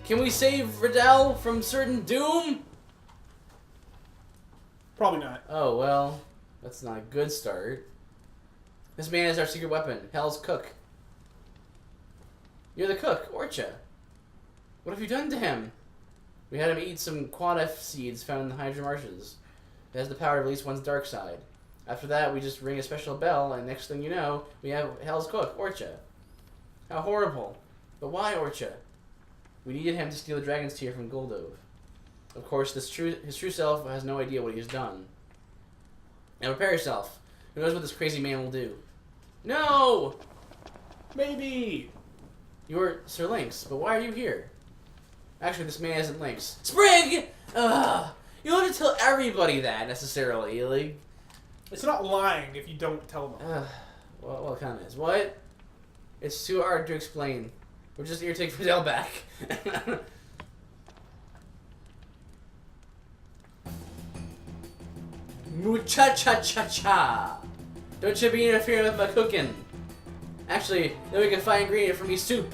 Can we save Riddell from certain doom? Probably not. Oh, well, that's not a good start. This man is our secret weapon, Hell's Cook. You're the cook, Orcha. What have you done to him? We had him eat some Quad F seeds found in the Hydra Marshes. It has the power to release one's dark side. After that, we just ring a special bell, and next thing you know, we have Hell's Cook, Orcha. How horrible. But why Orcha? We needed him to steal the dragon's tear from Goldove. Of course, his true self has no idea what he has done. Now prepare yourself. Who knows what this crazy man will do? No! Maybe. You're Sir Lynx, but why are you here? Actually, this man isn't Lynx. Sprig! Ugh! You don't have to tell everybody that, necessarily. Like, it's not lying if you don't tell them. Well, it kind of is. What? It's too hard to explain. We're just here to take Fidel back. Mucha-cha-cha-cha! Don't you be interfering with my cooking. Actually, then we can find ingredient for me soup.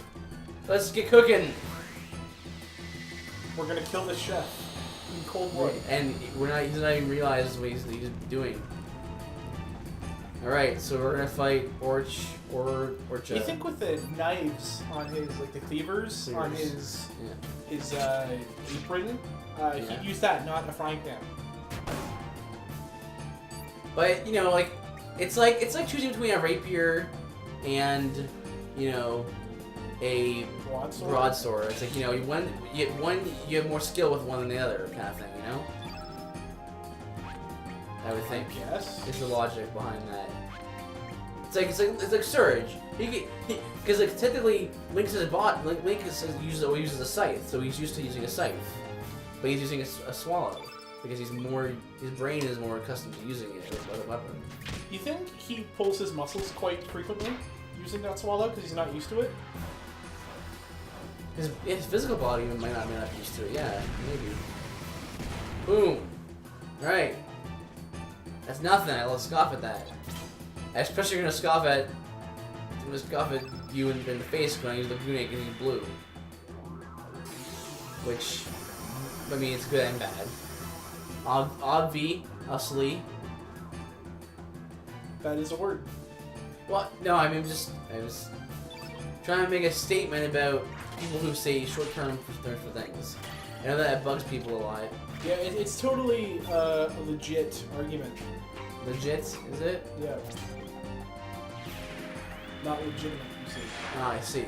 Let's get cooking. We're gonna kill the chef in cold blood. And he's not even realizing what he's doing. Alright, so we're gonna fight Orcha. You think with the knives on his, like the cleavers on his apron, he'd use that, not a frying pan. But you know, like it's like choosing between a rapier and a broadsword. It's like you have more skill with one than the other, kind of thing. I would think. Yes. Is the logic behind that? It's like Surge. Because like technically Link uses a scythe, so he's used to using a scythe, but he's using a swallow because his brain is more accustomed to using it as a weapon. You think he pulls his muscles quite frequently using that swallow because he's not used to it? His physical body might not be used to it. Yeah, maybe. Boom. Right. That's nothing. I'll scoff at that. Especially you're gonna scoff at you in the face when I use the Gune and he's blue. Which, I mean, it's good and bad. Usly. That is a word. Well, no, I was trying to make a statement about people who say short-term for things. I know that bugs people a lot. Yeah, it's totally a legit argument. Legit, is it? Yeah. Not legitimate, you see. Ah, I see.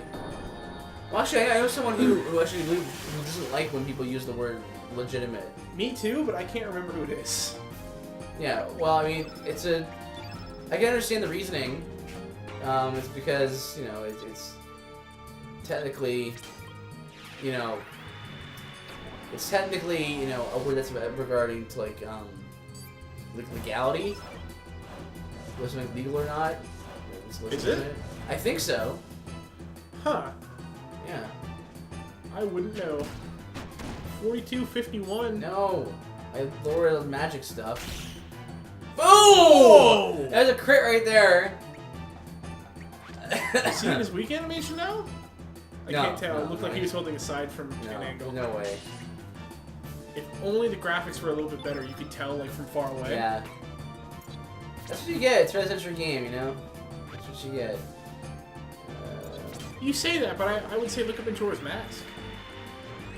Well, actually, I know someone who doesn't like when people use the word legitimate. Me too, but I can't remember who it is. Yeah, well, I mean, I can understand the reasoning. It's because, it's technically, a word that's regarding to, like legality. Was something legal or not? Is it? I think so. Huh. Yeah. I wouldn't know. 4251. No. I lowered the magic stuff. Boom! Oh! That's a crit right there. See his weak animation now? I can't tell. It looked like he was holding aside from an angle. No way. If only the graphics were a little bit better, you could tell like from far away. Yeah. That's what you get. It's a Century game, That's what you get. You say that, but I would say look up Majora's Mask.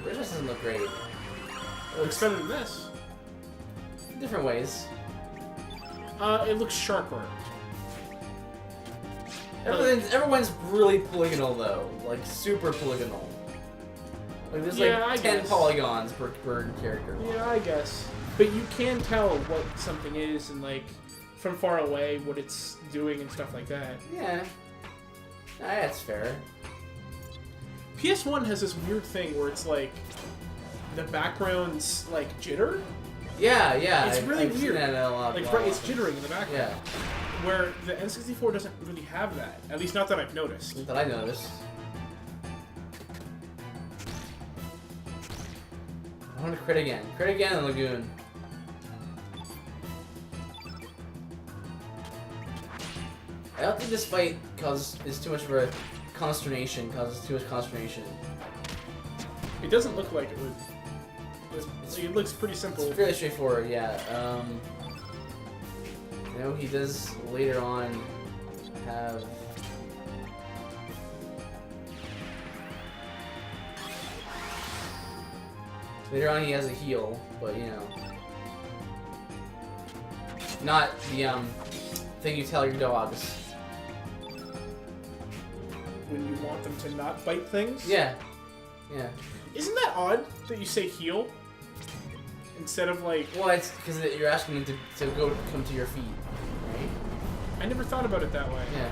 This doesn't look great. It looks better than this. Different ways. It looks sharper. Everyone's really polygonal though, like super polygonal. Like there's like 10 polygons per character. Yeah, I guess. But you can tell what something is and like from far away what it's doing and stuff like that. Yeah. That's fair. PS1 has this weird thing where it's like the background's like jitter. Yeah. It's really I've weird. Seen that a lot. Like it's jittering in the background. Yeah. Where the N64 doesn't really have that. At least not that I've noticed. Not that I noticed. I want to crit again. Crit again, Lagoon. I don't think this fight is too much of a consternation. Causes too much consternation. It doesn't look like it would. It looks pretty simple. It's fairly straightforward, yeah. You know, he does later on have. Later on, he has a heal, but you know, not the thing you tell your dogs. When you want them to not bite things. Yeah, yeah. Isn't that odd that you say heal instead of like? Well, it's because you're asking them to come to your feet, right? I never thought about it that way. Yeah.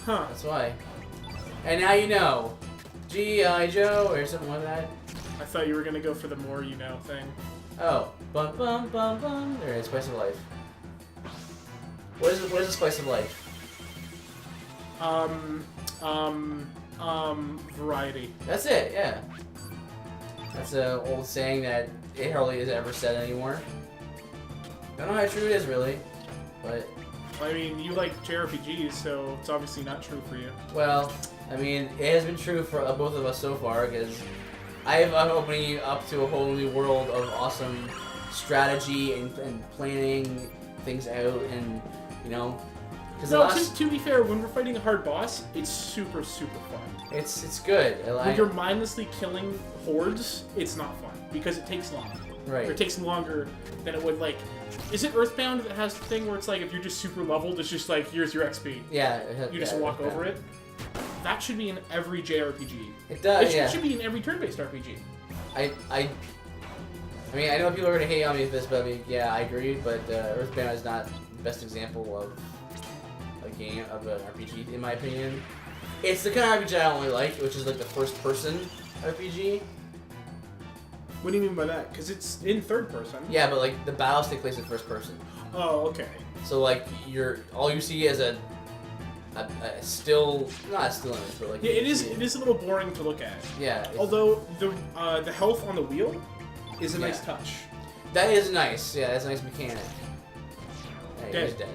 Huh. That's why. And now you know. G.I. Joe or something like that. I thought you were gonna go for the more you know thing. Oh. Bum bum bum bum. There it is, Spice of Life. What is the Spice of Life? Variety. That's it, yeah. That's an old saying that it hardly is ever said anymore. Don't know how true it is, really. But, I mean, you like JRPGs, so it's obviously not true for you. well, I mean, it has been true for both of us so far, because I'm opening you up to a whole new world of awesome strategy and planning things out, and, you know... No, to be fair, when we're fighting a hard boss, it's super, super fun. It's good. When you're mindlessly killing hordes, it's not fun, because it takes long. Right. Or it takes longer than it would, like... Is it Earthbound that has the thing where it's like, if you're just super leveled, it's just like, here's your XP. Yeah. You just walk over it? That should be in every JRPG. It does, It should be in every turn-based RPG. I mean, I know people are going to hate on me for this, but I mean, yeah, I agree, but Earthbound is not the best example of a game, of an RPG, in my opinion. It's the kind of RPG I only like, which is like the first-person RPG. What do you mean by that? Because it's in third person. Yeah, but like the battles take place in first person. Oh, okay. So like all you see is a still, not a still image, but like Yeah, it is a little boring to look at. Yeah. Although the health on the wheel is a nice touch. That is nice. Yeah, that's a nice mechanic. Hey, he's dead.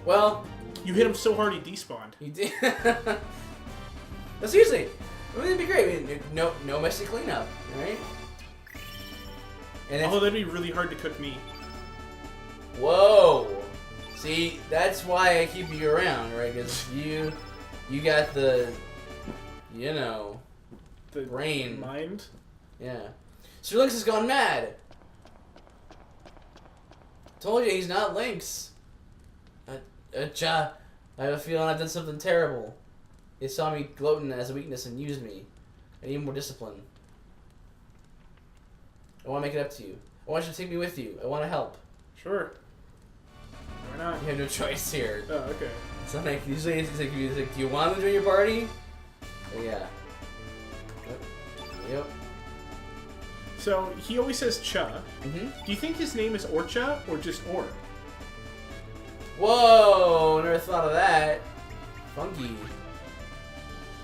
Well, you hit him so hard he despawned. He did. But seriously, wouldn't it be great? I mean, no messy cleanup, right? And although that'd be really hard to cook meat. Whoa! See, that's why I keep you around, right? Because you got the, you know, the brain mind. Yeah. Sir Lynx has gone mad. Told you he's not Lynx. I have a feeling I've done something terrible. They saw me gloating as a weakness and used me. I need more discipline. I want to make it up to you. I want you to take me with you. I want to help. Sure. Why not? You have no choice here. Oh, okay. It's not like, usually it's like, do you want to join your party? Oh, yeah. Yep. So, he always says Cha. Mm-hmm. Do you think his name is Orcha or just Or? Whoa! Never thought of that. Funky.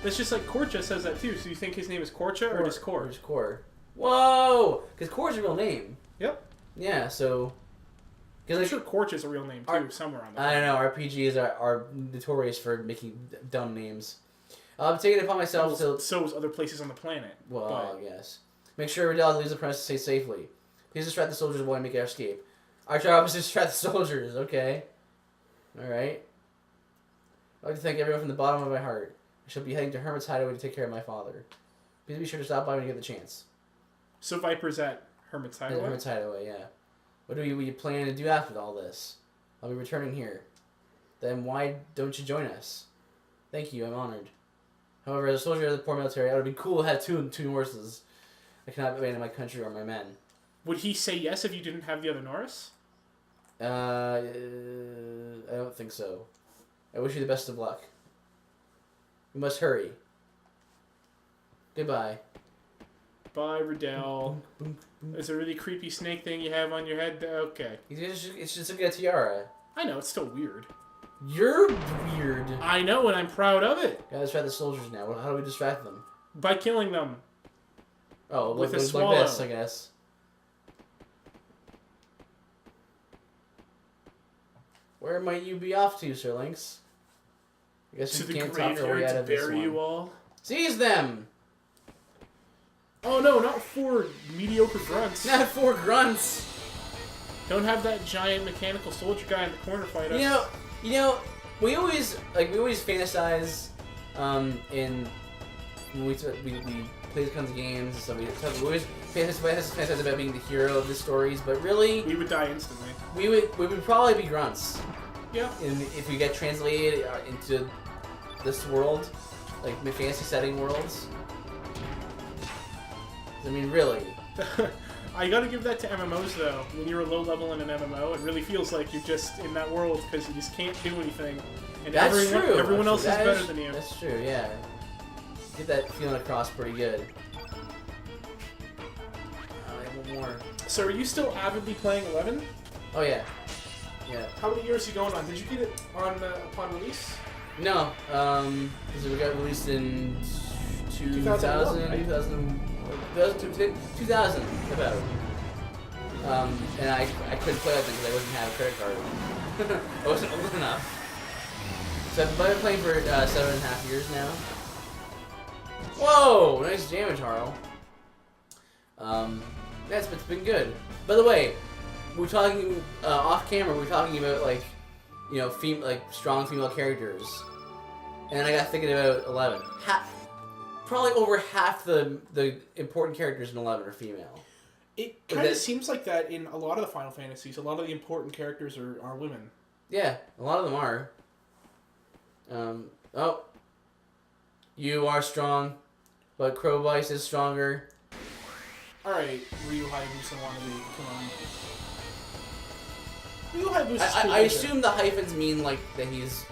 That's just like Korcha says that too. So you think his name is Korcha or just Kor? Or just Kor. Whoa! Because Kor's a real name. Yep. Yeah, so... I'm sure Korcha is a real name too, somewhere on there. I don't know, RPGs are notorious for making dumb names. I'm taking it upon myself to... So is other places on the planet. Well, yes. Make sure Riddell leaves the premise to stay safely. Please distract the soldiers while I make our escape. Our job is to distract the soldiers, okay? Alright. I'd like to thank everyone from the bottom of my heart. I shall be heading to Hermit's Hideaway to take care of my father. Please be sure to stop by when you get the chance. So Viper's at Hermit's Hideaway? At Hermit's Hideaway, yeah. What do you plan to do after all this? I'll be returning here. Then why don't you join us? Thank you, I'm honored. However, as a soldier of the poor military, it would be cool to have two horses. I cannot abandon my country or my men. Would he say yes if you didn't have the other Norris? I don't think so. I wish you the best of luck. We must hurry. Goodbye. Bye, Riddell. There's a really creepy snake thing you have on your head. Okay. It's just a tiara. I know, it's still weird. You're weird. I know, and I'm proud of it. Gotta distract the soldiers now. How do we distract them? By killing them. Oh, with a like swallow. this, I guess. Where might you be off to, Sir Lynx? I guess To you the can't talk your way graveyard out to of this bury one. you all. Seize them! Oh no, not 4 mediocre grunts. Not 4 grunts. Don't have that giant mechanical soldier guy in the corner fight us. You know, we always fantasize, in when we play these kinds of games and stuff. We always fantasize about being the hero of the stories, but really, we would die instantly. We would probably be grunts. Yeah. If we get translated into this world, like fantasy setting worlds. I mean, really. I gotta give that to MMOs though. When you're a low level in an MMO, it really feels like you're just in that world because you just can't do anything. And That's true. Everyone else is better than you. That's true, yeah. Get that feeling across pretty good. I have one more. So are you still avidly playing 11? Oh, yeah. Yeah. How many years are you going on? Did you get it on upon release? No. Because it got released in 2000, right? 2000, about. And I couldn't play with it because I wasn't have a credit card. I wasn't old enough. So I've been playing for 7.5 years now. Whoa! Nice damage, Harl. It's been good. By the way, we're talking off camera. We're talking about like, you know, strong female characters, and I got thinking about 11. Probably over half the important characters in 11 are female. It kind of seems like that in a lot of the Final Fantasies. A lot of the important characters are women. Yeah, a lot of them are. Oh. You are strong, but Crowvice is stronger. Alright, Ryu Hayabusa wannabe, come on. Ryu Hayabusa's cool. I assume the hyphens mean like that he's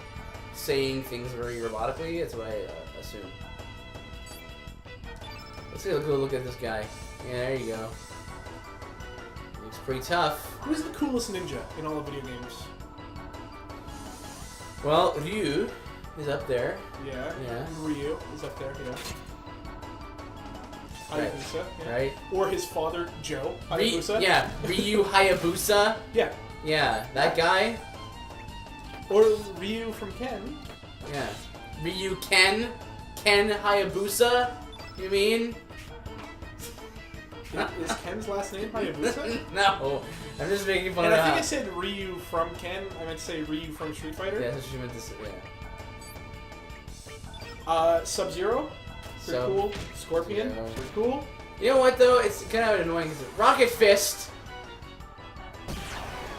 saying things very robotically. That's what I assume. Let's take a good look at this guy. Yeah, there you go. Looks pretty tough. Who's the coolest ninja in all the video games? Well, Ryu is up there. Yeah. Yeah. Ryu is up there, yeah. Right. Hayabusa, yeah. Right. Or his father, Joe Hayabusa. Yeah, Ryu Hayabusa. Yeah. Yeah, that guy. Or Ryu from Ken. Yeah. Ryu Ken Hayabusa? You mean? Is Ken's last name Hayabusa? No. I'm just making fun and of I think I said Ryu from Ken. I meant to say Ryu from Street Fighter. Yeah, that's what you meant to say, yeah. Sub-Zero. Pretty cool. Scorpion. Pretty cool. You know what, though? It's kind of annoying because Rocket Fist.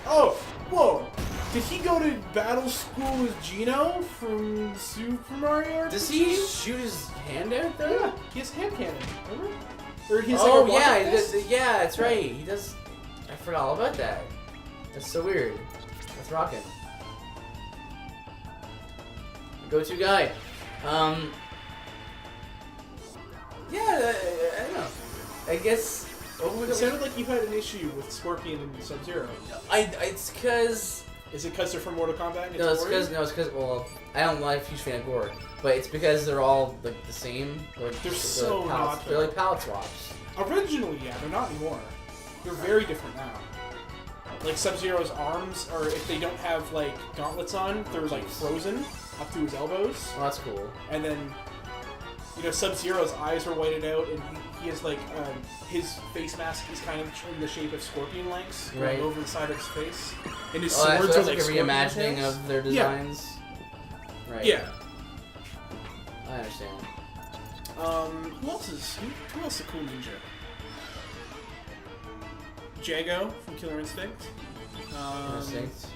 Oh! Whoa! Did he go to battle school with Gino from Super Mario RPG? Does he shoot his hand out, though? Yeah, he has hand cannon, remember? Or he has oh, like a yeah, rocket fist? yeah, that's right. He does. I forgot all about that. That's so weird. That's rocking. Go-to guy. Yeah, I don't know. I guess. It sounded like you had an issue with Scorpion and Sub-Zero. It's because. Is it because they're from Mortal Kombat? And No, it's because. Well, I don't like a huge fan of gore, but it's because they're all like the same. They're so not. They're like palette swaps. Originally, yeah, they're not anymore. They're very different now. Like Sub-Zero's arms, or if they don't have like gauntlets on, they're like frozen up to his elbows. Well, that's cool. And then, you know, Sub-Zero's eyes are whited out, and he has like his face mask is kind of in the shape of scorpion legs going over the side of his face, and his swords are like a reimagining tails. of their designs. Yeah. Right. Yeah. I understand. Who else is a cool ninja? Jago from Killer Instinct. Instinct.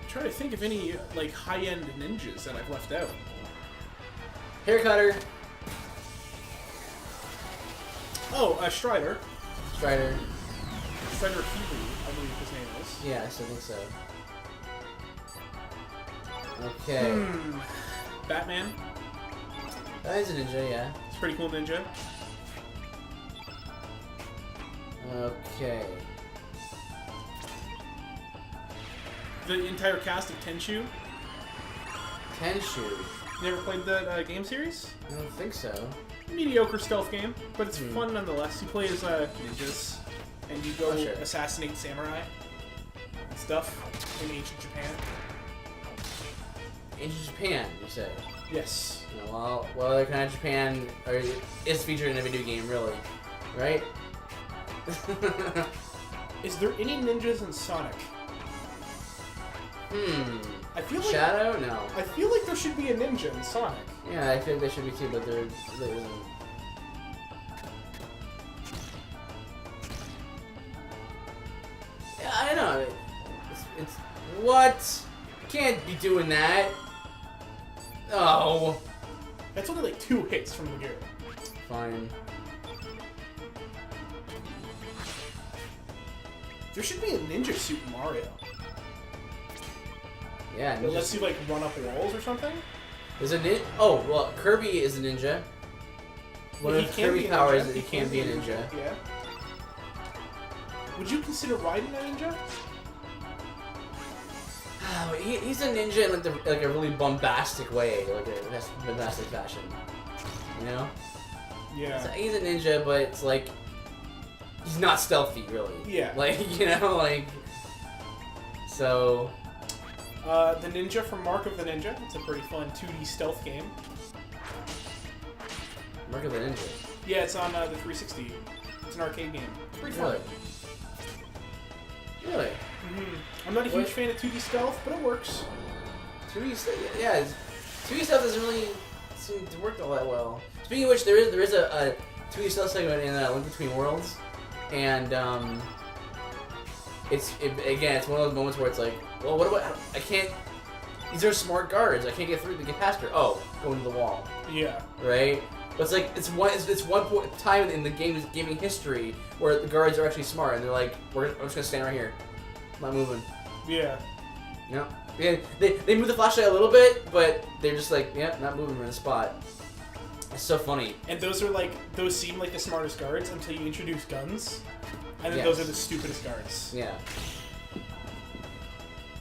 Try to think of any like high-end ninjas that I've left out. Hair cutter. Oh, Strider. Strider. Strider Hebrew, I believe his name is. Yes, I think so. Okay. Batman. That is a ninja, yeah. It's a pretty cool ninja. Okay. The entire cast of Tenchu. Tenchu. You ever played the game series? I don't think so. Mediocre stealth game, but it's fun nonetheless. You play as ninjas, and you go assassinate samurai and stuff in ancient Japan. ancient Japan, you say? Yes. You know, well, what other kind of Japan is featured in a video game, really? Right? Is there any ninjas in Sonic? I feel like Shadow? No. I feel like there should be a ninja in Sonic. Yeah, I think there should be too, but there isn't. Yeah, I know. It's what? Can't be doing that. Oh. That's only like 2 hits from the gear. Fine. There should be a ninja suit in Mario. Yeah. That lets you like run up walls or something. Is a ninja? Oh, well, Kirby is a ninja. One Yeah, of Kirby's powers is that he can be a ninja. Yeah. Would you consider Raiden a ninja? He's a ninja in like a really bombastic way, like a bombastic fashion. You know? Yeah. So he's a ninja, but it's like he's not stealthy, really. Yeah. Like, you know, like so. The Ninja from Mark of the Ninja. It's a pretty fun 2D stealth game. Mark of the Ninja. Yeah, it's on the 360. It's an arcade game. It's pretty fun. Really? I'm not a huge fan of 2D stealth, but it works. 2D stuff, yeah. 2D stuff doesn't really seem to work all that well. Speaking of which, there is a 2D stealth segment in Link Between Worlds, and it's one of those moments where it's like, well, what about I can't. These are smart guards. I can't get through to get past her. Oh, go into the wall. Yeah. Right. But it's like it's one point time in the gaming history where the guards are actually smart and they're like, I'm just gonna stand right here, I'm not moving. Yeah. You know? Yeah, they move the flashlight a little bit, but they're just like, yeah, not moving, we're in the spot. It's so funny. And those seem like the smartest guards until you introduce guns, and then Yes. those are the stupidest guards. Yeah.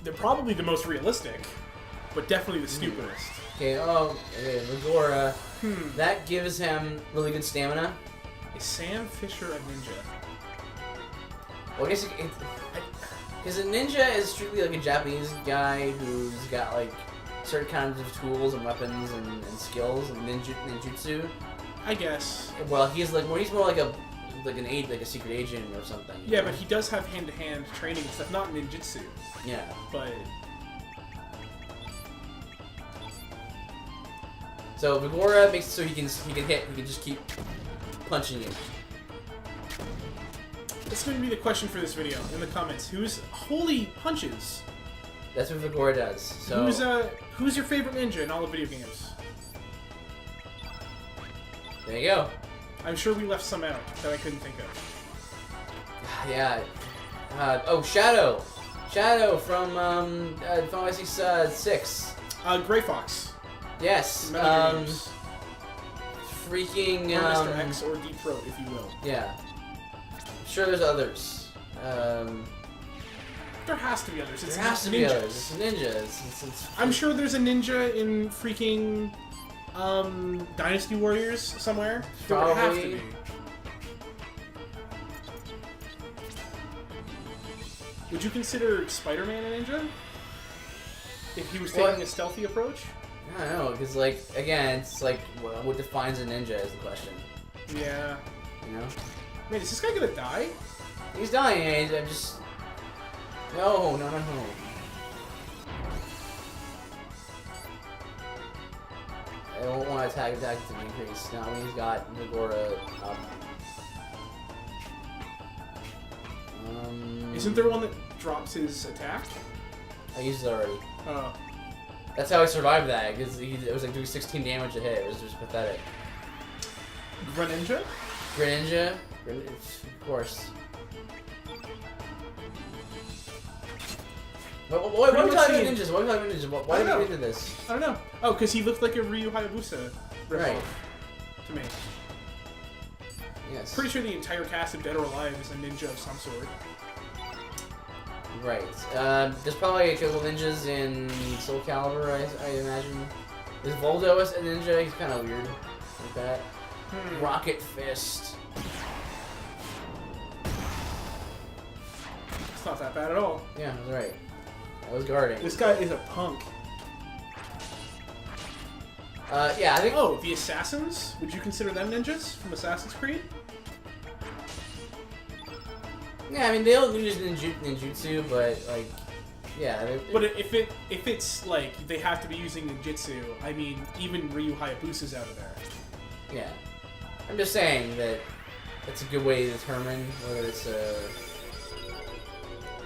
They're probably the most realistic, but definitely the stupidest. Okay, Megora. That gives him really good stamina. Is Sam Fisher a ninja? Well, I guess because a ninja is strictly like a Japanese guy who's got like certain kinds of tools and weapons and skills and ninjutsu. I guess. Well, he's more like a secret agent or something. Yeah, but he does have hand-to-hand training and stuff, not ninjutsu. Yeah. But so Megora makes it so he can just keep punching you. That's going to be the question for this video in the comments. Who's holy punches? That's what Megora does. So who's your favorite ninja in all the video games? There you go. I'm sure we left some out that I couldn't think of. Yeah. Shadow. Shadow from Final Fantasy 6. Gray Fox. Yes. Metal Gear Freaking. Or Mr. X or Deep Throat, if you will. Yeah. Sure, there's others. There has to be others. There has to be others. It's ninjas. It's I'm sure there's a ninja in freaking Dynasty Warriors somewhere. There would have to be. Would you consider Spider-Man a ninja? If he was taking a stealthy approach? I don't know, because like again, it's like what defines a ninja is the question. Yeah. You know. Man, is this guy gonna die? He's dying. I'm just. No. I don't want to attack to increase. Now he's got Megora up. Isn't there one that drops his attack? I used it already. Oh. That's how I survived that, because it was like doing 16 damage a hit. It was just pathetic. Greninja? Greninja? Of course. Why are we talking about ninjas? Why did we get into this? I don't know. Oh, because he looked like a Ryu Hayabusa ripoff Right. to me. Yes. Pretty sure the entire cast of Dead or Alive is a ninja of some sort. Right. There's probably a couple ninjas in Soul Calibur, I imagine. Is Voldo a ninja? He's kind of weird like that. Rocket Fist. It's not that bad at all. Yeah, that's right. I was guarding. This guy is a punk. Yeah, I think. Oh, the assassins? Would you consider them ninjas from Assassin's Creed? Yeah, I mean they don't use ninjutsu, but like, yeah. But if it's like they have to be using ninjutsu, I mean, even Ryu Hayabusa's out of there. Yeah, I'm just saying that it's a good way to determine whether it's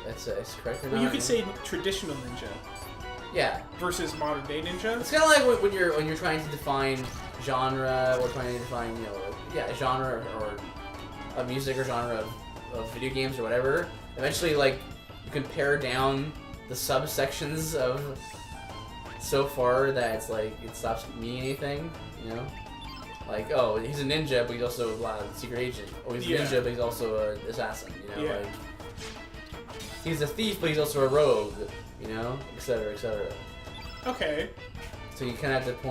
it's correct or not. Well, you could say traditional ninja. Yeah. Versus modern day ninja. It's kind of like when you're trying to define genre or trying to define genre or a music or genre of video games or whatever. Eventually, like you can pare down the subsections of so far that it's like it stops meaning anything. You know, like oh he's a ninja but he's also a secret agent. Oh he's a ninja but he's also an assassin. You know, like he's a thief but he's also a rogue. You know, etc., etc. Okay. So you kind of have to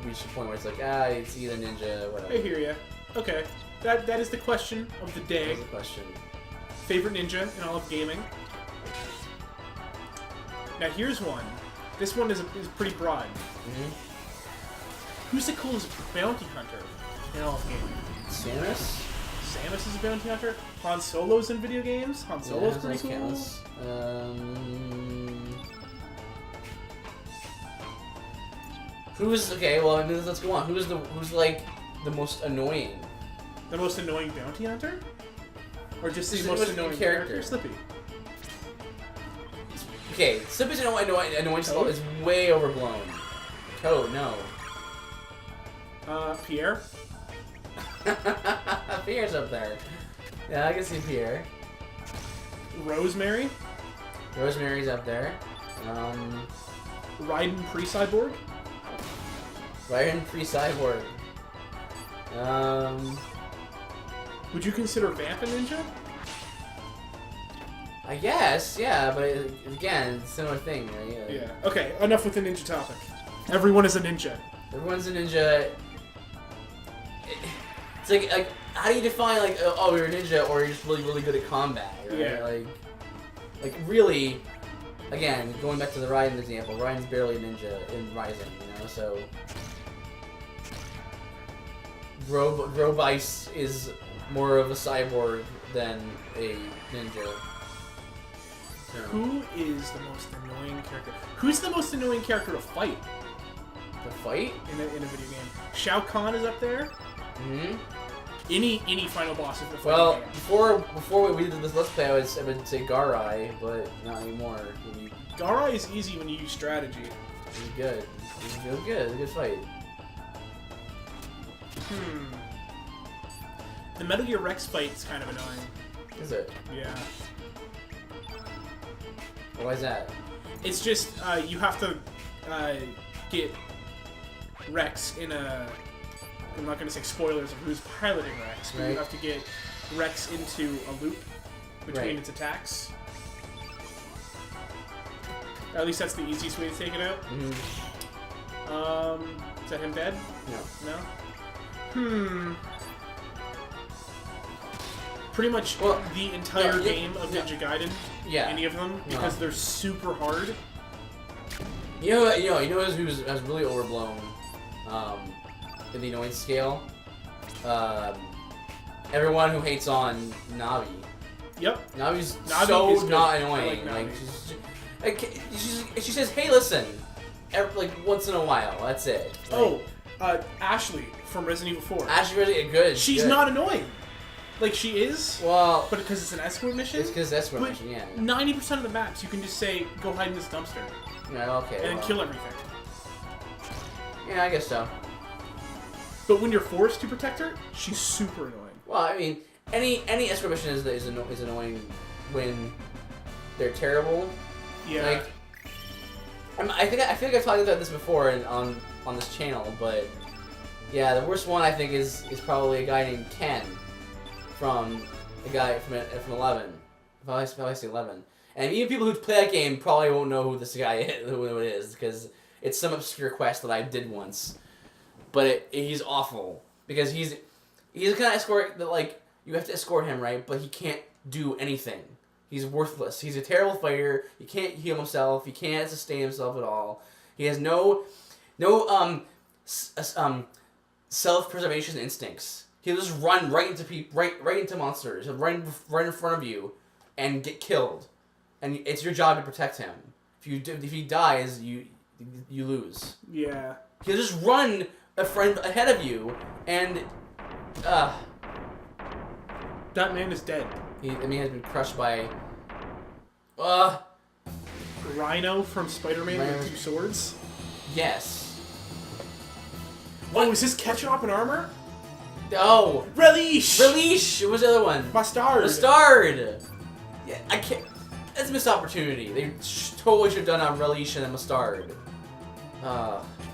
reach the point where it's like, it's either ninja, whatever. I hear ya. Okay. That is the question of the day. That's the question. Favorite ninja in all of gaming. Now here's one. This one is pretty broad. Who's the coolest bounty hunter in all of gaming? Samus? Samus is a bounty hunter. Han Solo's in video games. Han Solo's pretty cool. Counts. Who's okay? Well, I mean, let's go on. Who's like the most annoying? The most annoying bounty hunter, or just the most annoying character? Slippy. Okay, Slippy's annoying is way overblown. Toad, no. Pierre. Pierre's up there. Yeah, I can see Pierre. Rosemary. Rosemary's up there. Raiden pre-cyborg. Raiden pre-cyborg. Would you consider Vamp a ninja? I guess, yeah, but again, it's a similar thing, right? Yeah. Okay, enough with the ninja topic. Everyone is a ninja. Everyone's a ninja. It's like how do you define like oh you're a ninja or you're just really really good at combat? Right? Yeah. Like really, again going back to the Raiden example, Raiden's barely a ninja in Rising, you know, so. Grobice is more of a cyborg than a ninja. So. Who is the most annoying character? Who's the most annoying character to fight? To fight? In a video game. Shao Kahn is up there. Mm-hmm. Any final boss of the fighting Well, game. before we did this let's play, I would say Garai, but not anymore. Garai is easy when you use strategy. He's good. He's real good. It's a good fight. The Metal Gear Rex fight is kind of annoying. Is it? Yeah. Why is that? It's just you have to get Rex in a. I'm not going to say spoilers of who's piloting Rex, but you have to get Rex into a loop between its attacks. At least that's the easiest way to take it out. Is that him dead? No. No? Pretty much the entire game of Ninja Gaiden. Yeah. Any of them, because they're super hard. You know who's really overblown in the annoyance scale? Everyone who hates on Navi. Yep. Navi's Navi so not annoying. I Like she says, "Hey, listen," like once in a while. That's it. Like, Ashley from Resident Evil 4. Ashley really good. She's not annoying. Like she is. Well, but because it's an escort mission. It's because escort mission, yeah. 90% of the maps, you can just say, "Go hide in this dumpster." Yeah, okay. And then kill everything. Yeah, I guess so. But when you're forced to protect her, she's super annoying. Well, I mean, any escort mission is annoying when they're terrible. Yeah. Like, I feel like I've talked about this before on this channel, but yeah, the worst one I think is probably a guy named Ken from 11. If I say 11, and even people who play that game probably won't know who this guy is, who it is, because it's some obscure quest that I did once. But he's awful because he's the kind of escort that like you have to escort him, right? But he can't do anything. He's worthless. He's a terrible fighter. He can't heal himself. He can't sustain himself at all. He has no self-preservation instincts. He'll just run right into right into monsters. He'll run right in front of you, and get killed, and it's your job to protect him. If he dies, you lose. Yeah. He'll just run a friend ahead of you, and that man is dead. He has been crushed by Rhino from Spider-Man Rhino. with 2 swords. Yes. Oh, is this Ketchup in armor? Oh, Relish! What was the other one? Mustard! Yeah, I can't. That's a missed opportunity. They totally should have done on Relish and Mustard.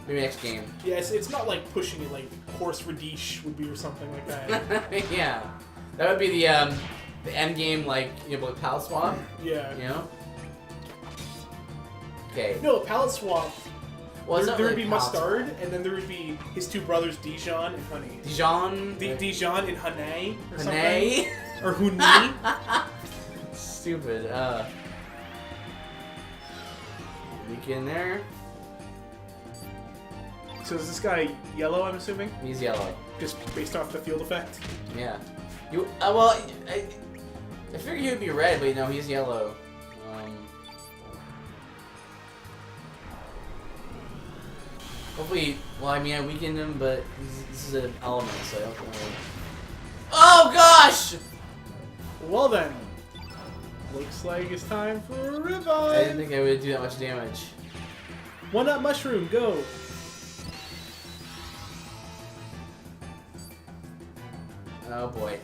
Maybe next game. Yeah, it's not like pushing it like Horse Radish would be or something like that. Yeah, that would be the end game, like like palette swap. Yeah. You know. Okay. No, a palette swap. Well, there really would be Mustard, and then there would be his 2 brothers, Dijon and Honey. Dijon? Dijon and Honey or Honey? something. Or Huni. Stupid. Leak in there. So is this guy yellow, I'm assuming? He's yellow. Just based off the field effect? Yeah. You. Well, I figured he would be red, but no, he's yellow. Hopefully, well, I mean, I weakened him, but this is an element, so I don't know. Oh gosh! Well then, looks like it's time for a revive. I didn't think I would do that much damage. 1-up mushroom, go. Oh boy.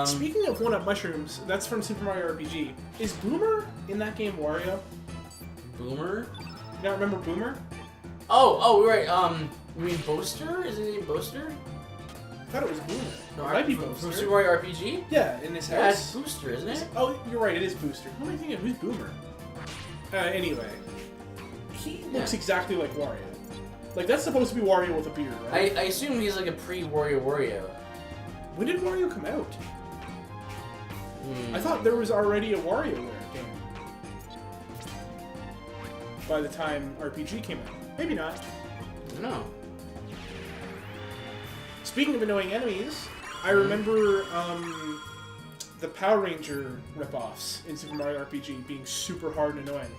Speaking of 1-up mushrooms, that's from Super Mario RPG. Is Boomer in that game Wario? Boomer? You don't remember Boomer? Oh, right. You mean Boaster? Is it Boaster? I thought it was Boomer. No, It might be from Booster. Super Mario RPG? Yeah, in his Yeah, house. it's Booster, isn't it? Oh, you're right, it is Booster. Who am I thinking? Who's Boomer? Anyway. He looks exactly like Wario. Like, that's supposed to be Wario with a beard, right? I assume he's like a Wario. When did Wario come out? I thought there was already a WarioWare game. By the time RPG came out. Maybe not. I don't know. Speaking of annoying enemies, I remember the Power Ranger ripoffs in Super Mario RPG being super hard and annoying.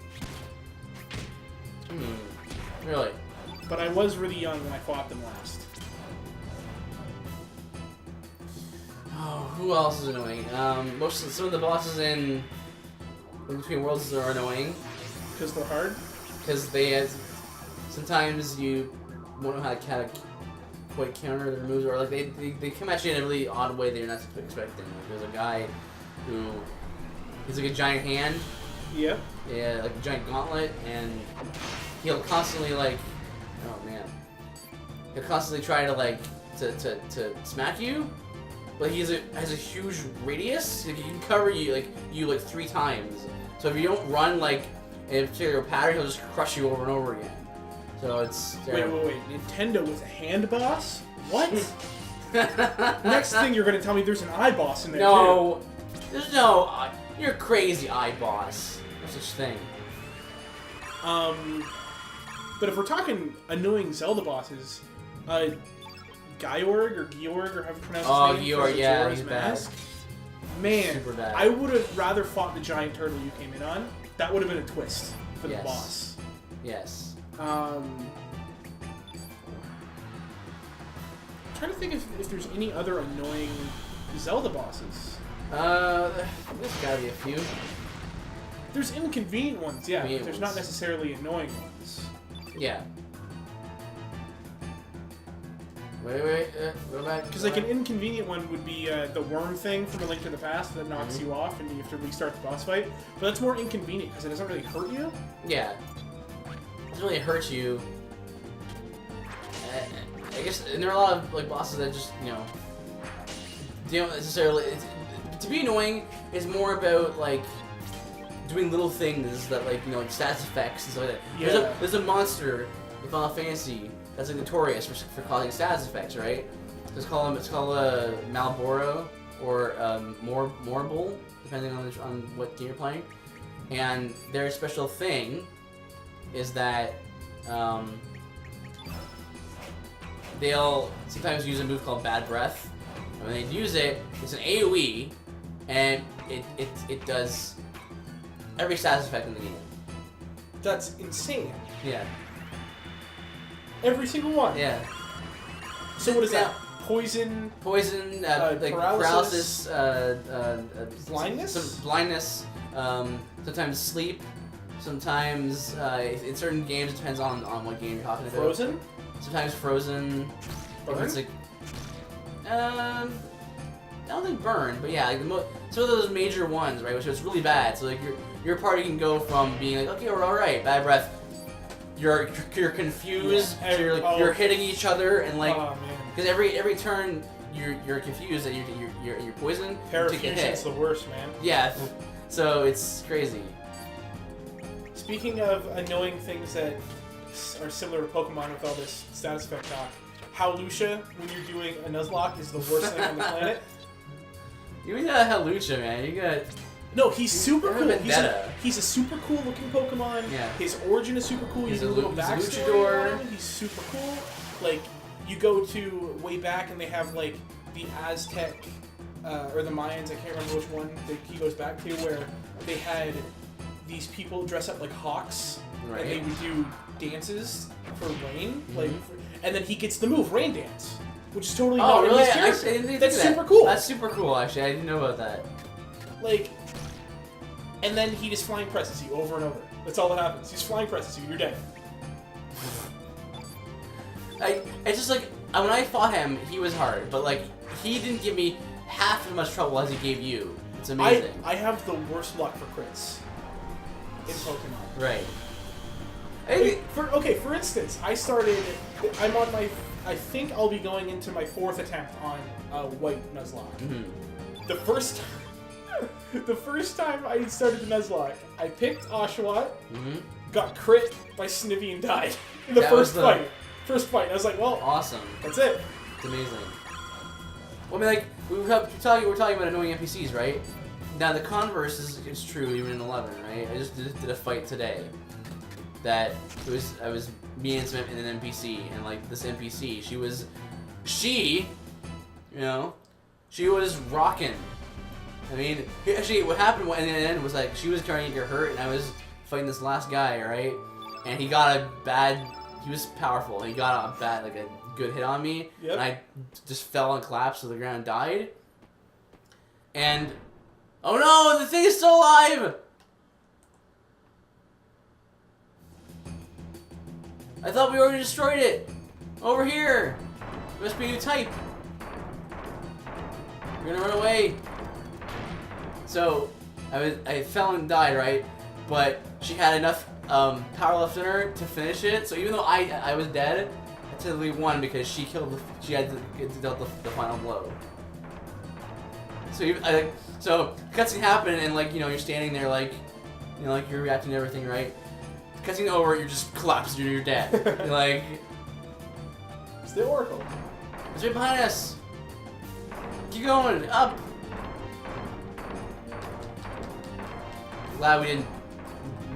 Really? But I was really young when I fought them last. Oh, who else is annoying? Some of the bosses in Between Worlds are annoying. Because they're hard? Because sometimes you won't know how to quite counter their moves, or like they come at you in a really odd way that you're not expecting. Like there's a guy he's like a giant hand. Yep. Yeah, like a giant gauntlet, and he'll constantly he'll constantly try to smack you. But he has a huge radius. Like, he can cover you 3 times. So if you don't run like in a particular pattern, he'll just crush you over and over again. So it's terrible. Wait. Nintendo with a hand boss? What? Next thing you're gonna tell me there's an eye boss in there No, there's no. You're crazy, eye boss. No such thing. But if we're talking annoying Zelda bosses, Georg or however you pronounce his name. Georg, yeah, Majora's he's bad. Mask. Man, Super bad. I would have rather fought the giant turtle you came in on. That would have been a twist for the Yes. boss. Yes. I'm trying to think if there's any other annoying Zelda bosses. There's gotta be a few. There's inconvenient ones, yeah, but Convenient there's ones. not necessarily annoying ones. Yeah. Wait, go back. Because like an inconvenient one would be the worm thing from A Link to the Past that knocks you off and you have to restart the boss fight. But that's more inconvenient because it doesn't really hurt you. Yeah. It doesn't really hurt you. I guess, and there are a lot of like bosses that just they don't necessarily. To be annoying is more about like doing little things that like stats effects and stuff like that. Yeah. There's a monster in Final Fantasy that's like notorious for causing status effects, right? It's called Malboro or Morble, depending on what game you're playing. And their special thing is that they'll sometimes use a move called Bad Breath. And when they use it, it's an AoE, and it does every status effect in the game. That's insane. Yeah. Every single one. Yeah. So what is that? Poison, like paralysis, blindness? some blindness, sometimes sleep, sometimes in certain games it depends on what game you're talking about. Frozen? Sometimes frozen. Burn? It's like, I don't think burn, but yeah, like some of those major ones, right? So it's really bad. So like your party can go from being like, okay, we're all right, bad breath. You're confused. Yeah, so you're hitting each other and like. Oh, man. Because every turn you're confused and you're poisoned. Parafusion's the worst, man. Yeah, so it's crazy. Speaking of annoying things that are similar to Pokemon with all this status effect talk, how Lucia, when you're doing a Nuzlocke, is the worst thing on the planet. You got Halucha, man. You got. No, he's super cool. He's a super cool looking Pokemon. Yeah. His origin is super cool. He's a little backstory on him. He's super cool. Like, you go to way back and they have like the Aztec or the Mayans, I can't remember which one that he goes back to, where they had these people dress up like hawks, right. and they would do dances for rain, like, and then he gets the move Rain Dance, which is totally not in his character. That's super cool. That's super cool, actually. I didn't know about that. Like, and then he just flying presses you over and over. That's all that happens. He's flying presses you. You're dead. It's just like when I fought him, he was hard, but like he didn't give me half as much trouble as he gave you. It's amazing. I have the worst luck for crits in Pokemon. Right. For instance, I'm on my. I think I'll be going into my 4th attempt on White Nuzlocke. Mm-hmm. The first time I started the Nuzlocke, I picked Oshawott, got crit by Snivy and died in the first fight. First fight. I was like, well, awesome. That's it. It's amazing. Well, I mean, like we're talking about annoying NPCs, right? Now the converse is true even in 11, right? I just did a fight today that I was me and an NPC, and like this NPC, she was rocking. I mean, actually, what happened in the end was like she was trying to get hurt, and I was fighting this last guy, right? And he was powerful. He got a good hit on me, and I just fell and collapsed to the ground and died. And oh no, the thing is still alive! I thought we already destroyed it. Over here. It must be a new type. We're gonna run away. So I fell and died, right? But she had enough power left in her to finish it. So even though I was dead, I technically won because she had to dealt the final blow. So cutscene happened, and like you're standing there like like you're reacting to everything, right? Cutscene over, you're just collapsed, you're dead. You're like, it's the Oracle. It's right behind us. Keep going up. Glad we didn't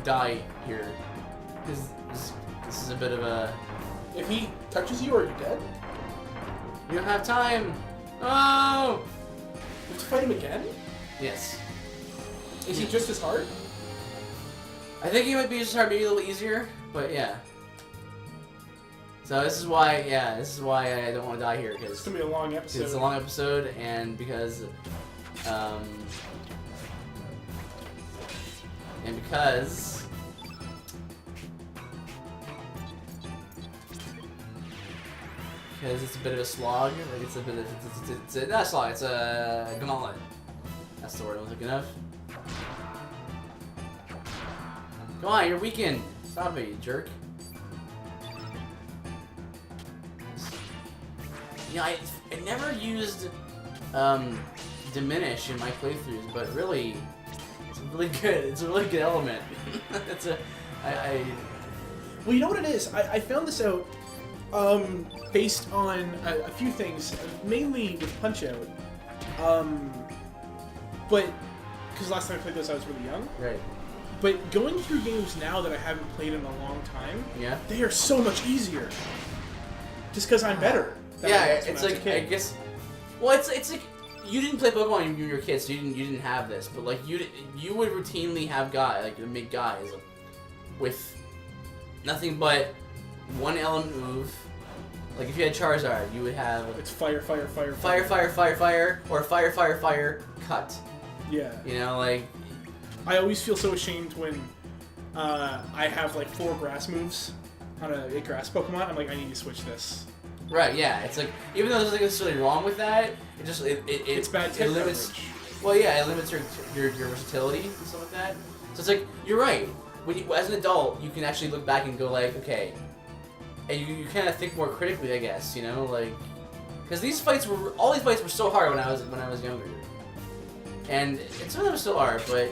die here, because this is a bit of a. If he touches you, are you dead? You don't have time. Oh! You have to fight him again? Yes. Is he just as hard? I think he might be just hard, maybe a little easier, but yeah. So this is why I don't want to die here, because it's gonna be a long episode. It's a long episode, and because it's a bit of a slog. Like it's not a slog. It's a gauntlet. That's the word I was looking of. Come on, you're weakened. Stop it, you jerk. I never used diminish in my playthroughs, but really, it's really good. It's a really good element. Well, you know what it is? I found this out based on a few things, mainly with Punch-Out. But because last time I played this, I was really young. Right. But going through games now that I haven't played in a long time, yeah, they are so much easier. just because I'm better. Yeah, it's like I guess. Well, it's like you didn't play Pokemon when you were a kid, so you didn't have this. But like you would routinely have make guys with nothing but one element move. Like if you had Charizard, you would have it's fire, or fire, cut. Yeah. You know, like I always feel so ashamed when I have like 4 grass moves on a grass Pokemon. I'm like, I need to switch this. Right, yeah. It's like even though there's nothing necessarily wrong with that, it's bad. It limits. Well, yeah, it limits your versatility and stuff like that. So it's like you're right. When you, as an adult, you can actually look back and go like, okay, and you kind of think more critically, I guess. You know, like because all these fights were so hard when I was younger, and some of them still are, but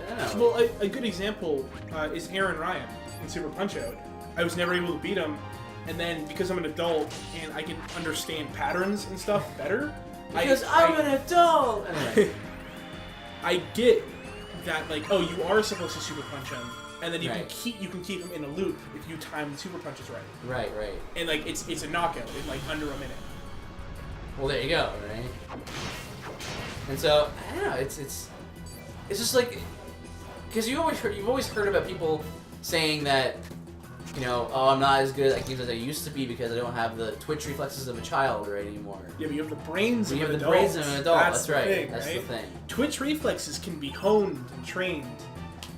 I don't know. Well, a good example is Aaron Ryan in Super Punch-Out. I was never able to beat him, and then because I'm an adult and I can understand patterns and stuff better. Because I'm an adult. Anyway. I get that, like, oh, you are supposed to Super Punch him, and then you can keep him in a loop if you time the Super Punches right. Right. And like it's a knockout in like under a minute. Well, there you go, right? And so I don't know. It's just like because you've always heard about people saying that. You know, oh, I'm not as good at games as I used to be because I don't have the twitch reflexes of a child right anymore. Yeah, but you have the brains of an adult. Brains of an adult. That's right. Thing, That's right? the thing. Twitch reflexes can be honed and trained.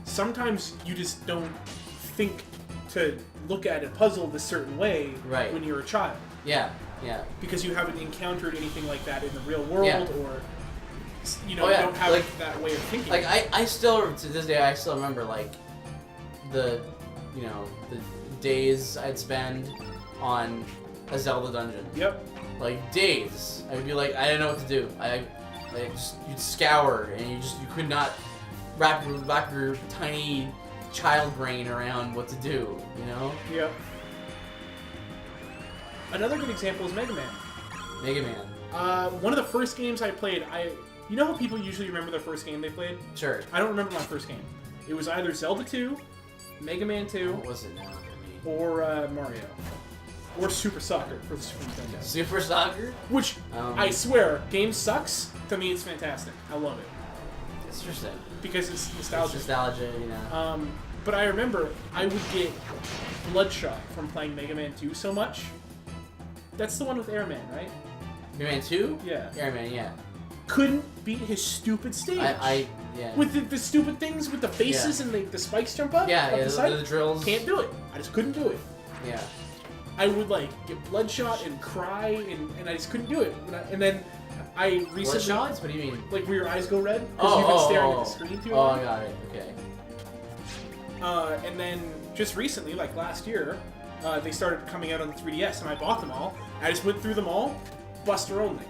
Sometimes you just don't think to look at a puzzle this certain way when you're a child. Yeah. Because you haven't encountered anything like that in the real world or you don't have like, that way of thinking. Like I still to this day I still remember like the days I'd spend on a Zelda dungeon. Yep. Like days. I would be like, I didn't know what to do. You'd scour and you could not wrap your tiny child brain around what to do. You know? Yep. Another good example is Mega Man. One of the first games I played, you know how people usually remember their first game they played? Sure. I don't remember my first game. It was either Zelda 2, Mega Man 2. What was it now? Or Mario. Or Super Soccer for the Super Nintendo. Super Soccer? Which, I swear, game sucks. To me, it's fantastic. I love it. It's interesting. Because it's nostalgia. It's nostalgia, you know. But I remember I would get bloodshot from playing Mega Man 2 so much. That's the one with Airman, right? Mega Man 2? Yeah. Airman, yeah. Couldn't beat his stupid stage. Yeah. With the stupid things with the faces and the spikes jump up. Yeah, up the drills. Can't do it. I just couldn't do it. Yeah. I would like get bloodshot and cry and I just couldn't do it. And then I recently. Bloodshot? What do you mean? Like where your eyes go red because you've been staring at the screen too long. Oh, I got it. Okay. And then just recently, like last year, they started coming out on the 3DS, and I bought them all. I just went through them all, Buster only,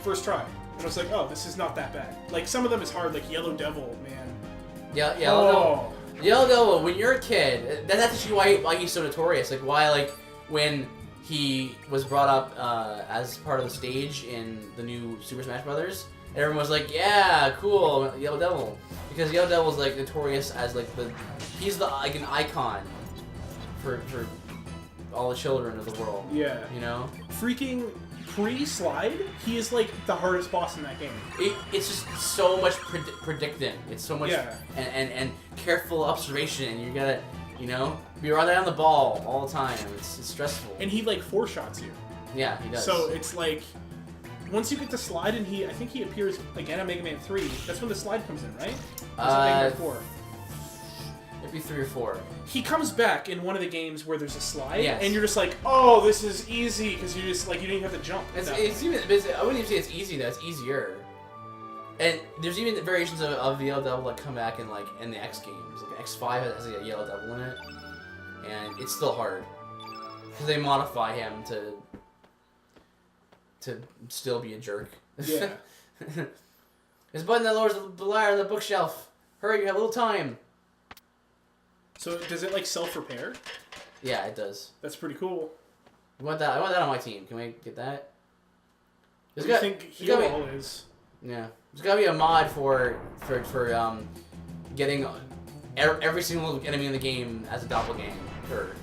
first try. And I was like, oh, this is not that bad. Like, some of them is hard, like Yellow Devil, man. Yellow Devil, when you're a kid, that's actually why he's so notorious. Like, why, like, when he was brought up as part of the stage in the new Super Smash Brothers, everyone was like, yeah, cool, Yellow Devil. Because Yellow Devil's, like, notorious as, like, he's like, an icon for all the children of the world. Yeah. You know? Freaking pre-slide, he is like the hardest boss in that game. It's just so much predicting. It's so much and careful observation, and you gotta, you know, be right on the ball all the time. It's stressful. And he like 4-shots you. Yeah, he does. So it's like once you get the slide, and I think he appears again on Mega Man 3. That's when the slide comes in, right? Or is it Mega Man 4? Maybe 3 or 4. He comes back in one of the games where there's a slide, yes. and you're just like, "Oh, this is easy," because you just like you didn't have to jump. It's even. I wouldn't even say it's easy though. It's easier. And there's even variations of the Yellow Devil that come back in the X games. Like X5 has a Yellow Devil in it, and it's still hard because they modify him to still be a jerk. Yeah. There's a button that lowers the ladder on the bookshelf. Hurry, you have a little time. So does it like self-repair? Yeah, it does. That's pretty cool. I want that on my team. Can we get that? What do you think Heal All is? Yeah, there's gotta be a mod for getting every single enemy in the game as a doppelganger.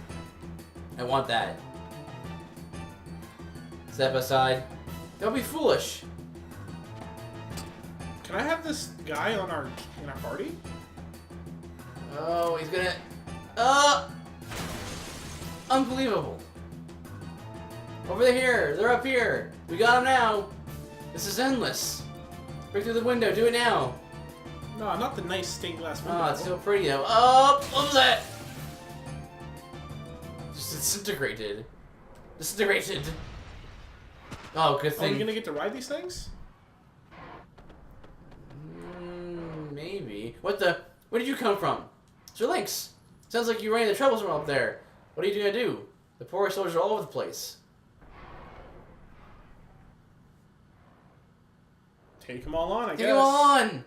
I want that. Step aside. Don't be foolish. Can I have this guy in our party? Oh, he's gonna... Unbelievable. Over here. They're up here. We got him now. This is endless. Break through the window. Do it now. No, not the nice stained glass window. Oh, it's so pretty though. Oh, what was that? Just disintegrated. Disintegrated. Oh, good Are thing. we gonna get to ride these things? Maybe. What the? Where did you come from? It's your Lynx. Sounds like you ran into troubles from up there. What are you gonna do? The poor soldiers are all over the place. Take them all on, I guess. Take them all on!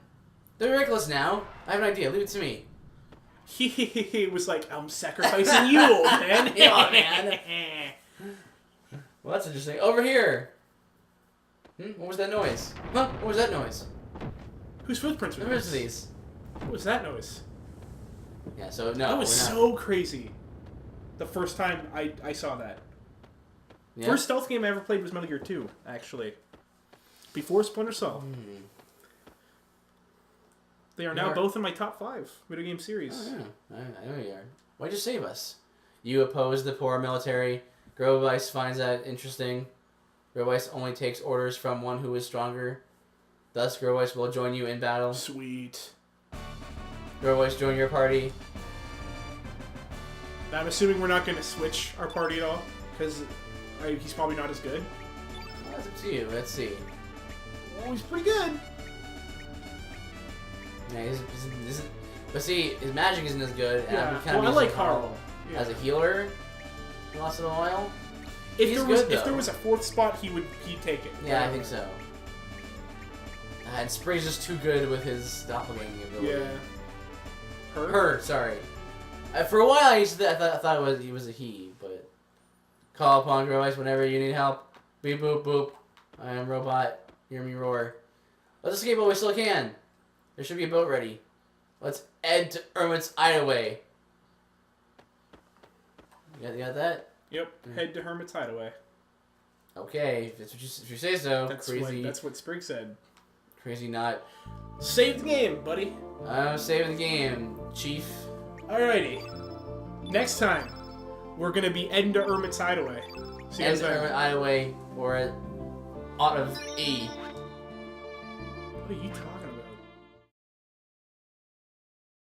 They're reckless now. I have an idea. Leave it to me. He was like, I'm sacrificing you, old man. Yeah, man. Well, that's interesting. Over here. What was that noise? Huh? What was that noise? Whose footprints were Where's these? these? What was that noise? Yeah, so no. That was we're not. so crazy. The first time I saw that. Yeah? First stealth game I ever played was Metal Gear 2, actually. Before Splinter Cell. They are now both in my top 5 video game series. Oh, yeah. I know you are. Why'd you save us? You oppose the poor military. Grovice finds that interesting. Grovice only takes orders from one who is stronger. Thus, Grovice will join you in battle. Sweet. Grovice join your party. I'm assuming we're not going to switch our party at all, because he's probably not as good. Well, that's up to you. Let's see. Oh, he's pretty good. Yeah, but see, his magic isn't as good. And Yeah. I'm kind of Well, I like Carl. As a healer. Once in a while. If He's there was a 4th spot, he'd take it. Yeah, I think so. And Spray's just too good with his doppelganging ability. Yeah. Her, sorry. For a while, I thought he was a he, but call upon Grovice whenever you need help. Beep boop boop. I am robot. Hear me roar. Let's escape while we still can. There should be a boat ready. Let's head to Hermit's Hideaway. You got that? Yep. Head to Hermit's Hideaway. Okay, if you say so. That's what Sprig said. Crazy not. Save the game, buddy. I'm saving the game, Chief. Alrighty. Next time, we're gonna be heading to Hermit's Hideaway. See you guys there. Hermit's Hideaway or out of E. What are you talking